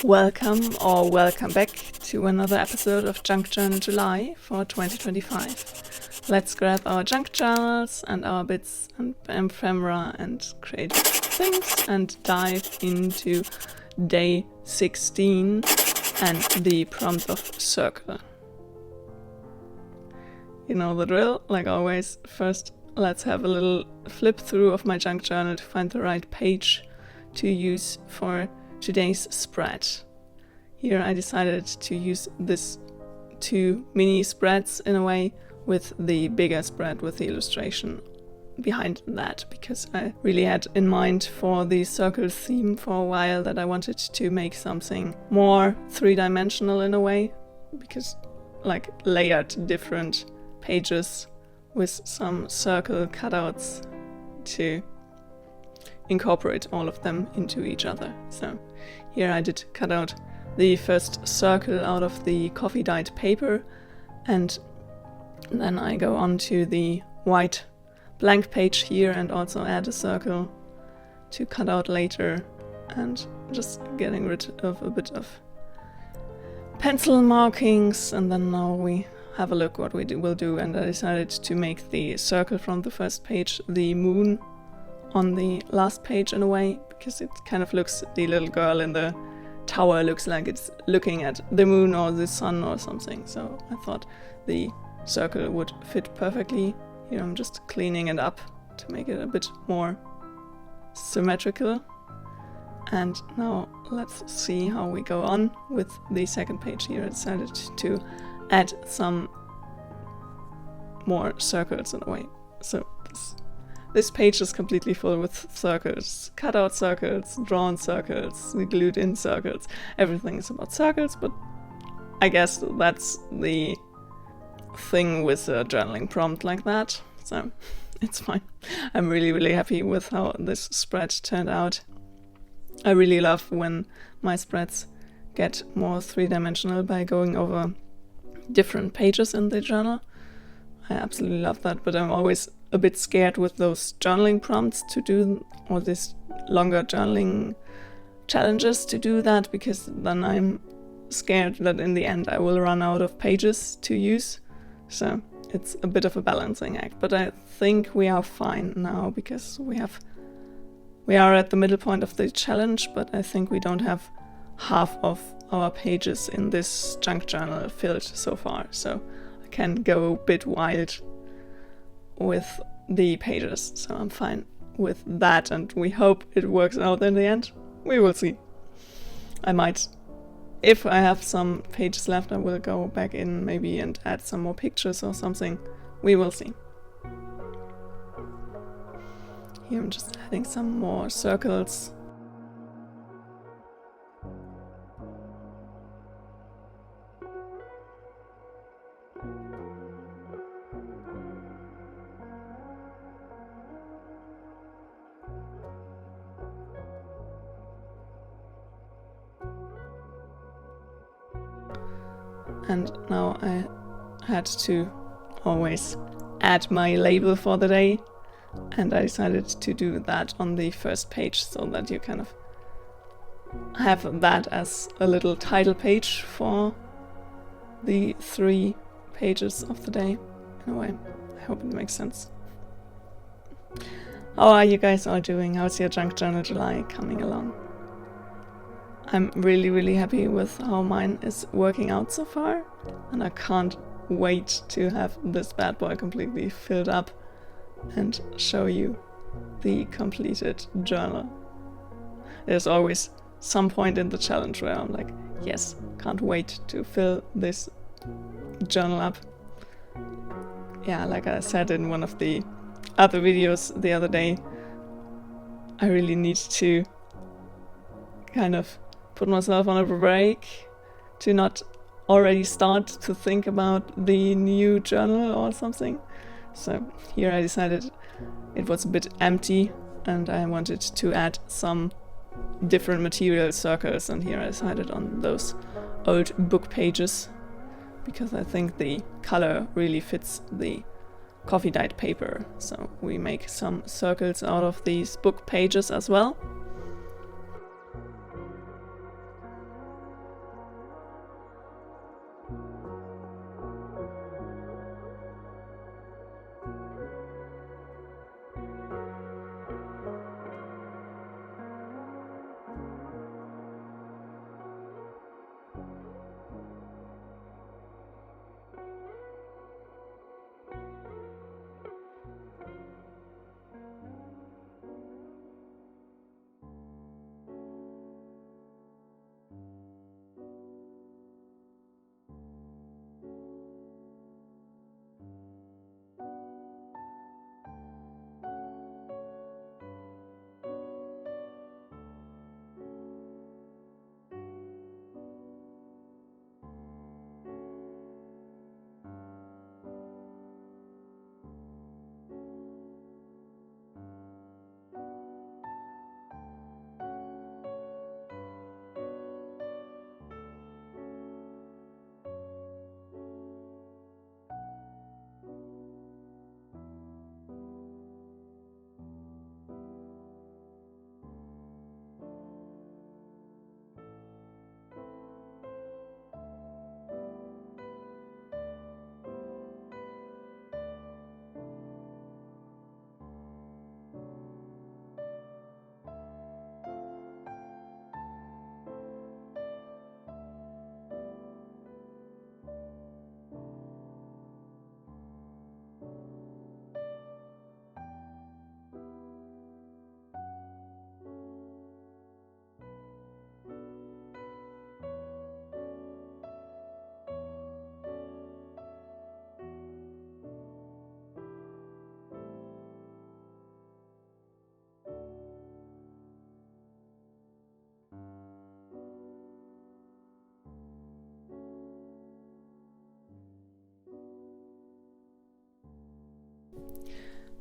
Welcome or welcome back to another episode of Junk Journal July for 2025. Let's grab our junk journals and our bits and ephemera and creative things and dive into day 16 and the prompt of circle. You know the drill, like always. First, let's have a little flip through of my junk journal to find the right page to use for today's spread. Here I decided to use this two mini spreads in a way with the bigger spread with the illustration behind that, because I really had in mind for the circle theme for a while that I wanted to make something more three-dimensional in a way, because like layered different pages with some circle cutouts to incorporate all of them into each other. So here I did cut out the first circle out of the coffee dyed paper, and then I go on to the white blank page here and also add a circle to cut out later, and just getting rid of a bit of pencil markings. And then now we have a look what we will do, and I decided to make the circle from the first page the moon on the last page in a way, because it kind of looks, the little girl in the tower looks like it's looking at the moon or the sun or something, so I thought the circle would fit perfectly. Here I'm just cleaning it up to make it a bit more symmetrical. And now let's see how we go on with the second page. Here I decided to add some more circles in a way. So this page is completely full with circles, cut-out circles, drawn circles, glued-in circles. Everything is about circles, but I guess that's the thing with a journaling prompt like that, so it's fine. I'm really happy with how this spread turned out. I really love when my spreads get more three-dimensional by going over different pages in the journal. I absolutely love that, but I'm always a bit scared with those journaling prompts to do, or these longer journaling challenges to do that, because then I'm scared that in the end I will run out of pages to use. So it's a bit of a balancing act, but I think we are fine now, because we are at the middle point of the challenge, but I think we don't have half of our pages in this junk journal filled so far, so I can go a bit wild with the pages, so I'm fine with that, and we hope it works out in the end. We will see. I might, if I have some pages left, I will go back in maybe and add some more pictures or something. We will see. Here I'm just adding some more circles. And now I had to always add my label for the day, and I decided to do that on the first page, so that you kind of have that as a little title page for the 3 pages of the day, in a way. I hope it makes sense. How are you guys all doing? How's your junk journal July coming along? I'm really happy with how mine is working out so far, and I can't wait to have this bad boy completely filled up and show you the completed journal. There's always some point in the challenge where I'm like, yes, can't wait to fill this journal up. Yeah, like I said in one of the other videos the other day, I really need to kind of put myself on a break to not already start to think about the new journal or something. So here I decided it was a bit empty and I wanted to add some different material circles, and here I decided on those old book pages, because I think the color really fits the coffee dyed paper. So we make some circles out of these book pages as well.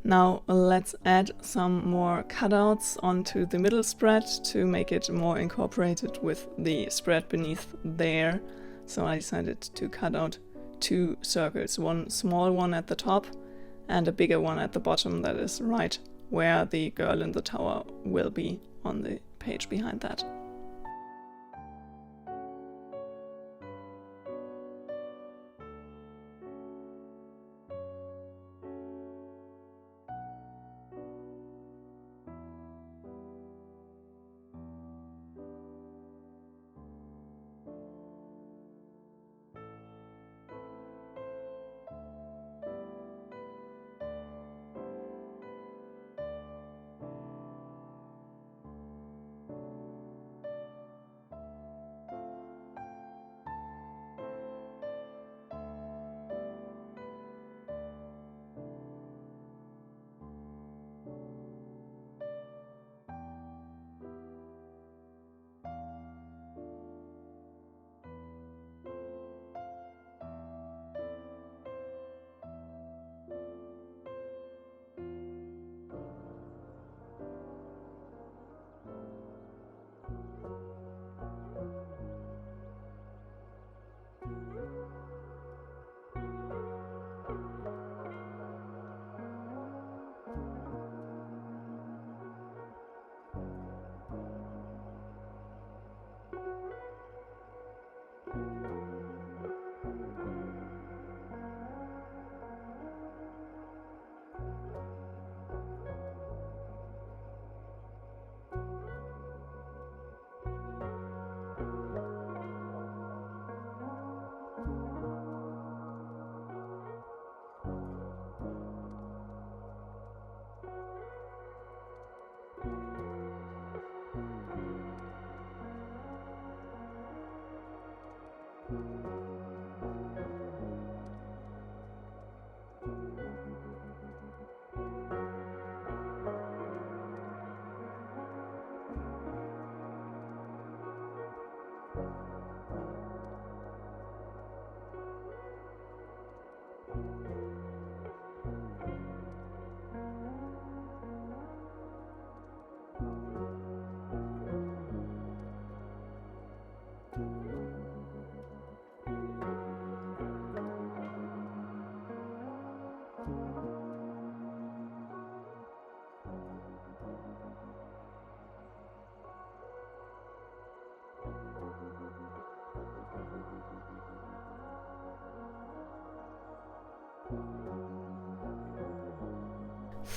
Now let's add some more cutouts onto the middle spread to make it more incorporated with the spread beneath there. So I decided to cut out 2 circles, one small one at the top and a bigger one at the bottom that is right where the girl in the tower will be on the page behind that.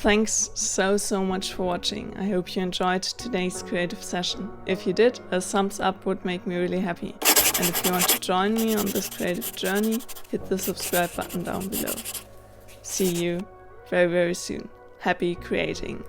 Thanks so much for watching. I hope you enjoyed today's creative session. If you did, a thumbs up would make me really happy. And if you want to join me on this creative journey, hit the subscribe button down below. See you very soon. Happy creating!